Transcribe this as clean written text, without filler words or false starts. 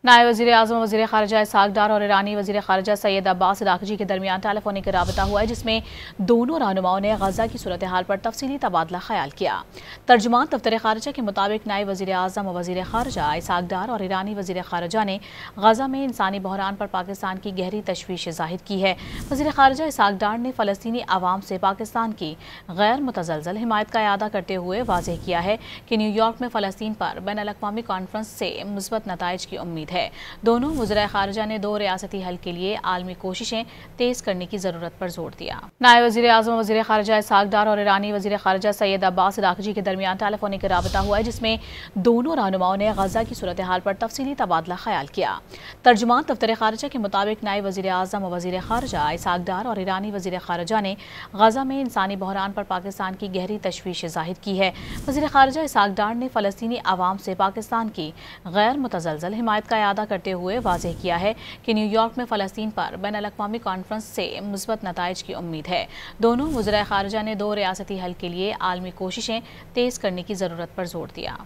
नायब वज़ीर आज़म वज़ीर ख़ारिजा इसहाक़ डार और ईरानी वज़ीर ख़ारिजा सैयद अब्बास इराक़ची के दरमियान टेलीफोनिक राबता हुआ है, जिसमें दोनों रहनुमाओं ने गज़ा की सूरत हाल पर तफसीली तबादला ख्याल किया। तर्जुमान दफ्तर ख़ारिजा के मुताबिक नायब वज़ीर आज़म व वज़ीर ख़ारिजा इसहाक़ डार और ईरानी वज़ीर ख़ारिजा ने गज़ा में इंसानी बहरान पर पाकिस्तान की गहरी तशवीश ज़ाहिर की है। वज़ीर ख़ारिजा इसहाक़ डार ने फ़लस्तीनी अवाम से पाकिस्तान की गैर मुतज़लज़ल हिमायत का इआदा करते हुए वाज़ेह किया है कि न्यूयॉर्क में फ़लस्तीन पर बैनुल-अक़वामी कॉन्फ्रेंस से मुस्बत नताइज की उम्मीद है। दोनों वज़ीर ख़ारिजा ने दो रियासती हल के लिए आलमी कोशिशें तेज करने की जरूरत पर जोर दिया। नायब वज़ीर आज़म वज़ीर ख़ारिजा इसहाक़ डार और ईरानी वज़ीर ख़ारिजा सैयद अब्बास इराक़ची के दरमियान टेलीफोनिक राबता हुआ है, जिसमें दोनों रहनुमाओं ने गज़ा की सूरत हाल पर तफसीली तबादला ख्याल किया। तर्जुमान दफ्तर ख़ारिजा के मुताबिक नायब वज़ीर आज़म व वज़ीर ख़ारिजा इसहाक़ डार और ईरानी वज़ीर ख़ारिजा ने गज़ा में इंसानी बहरान पर पाकिस्तान की गहरी तशवीश ज़ाहिर की है। वज़ीर ख़ारिजा इसहाक़ डार ने फ़लस्तीनी अवाम से पाकिस्तान की गैर मुतज़लज़ल हिमायत का इआदा करते हुए वाज़ेह किया है कि न्यूयॉर्क में फ़लस्तीन पर बैनुल-अक़वामी कॉन्फ्रेंस से मुस्बत नताइज की उम्मीद है। दोनों वज़ीर ख़ारिजा ने दो रियासती हल के लिए आलमी कोशिशें तेज करने की जरूरत पर जोर दिया।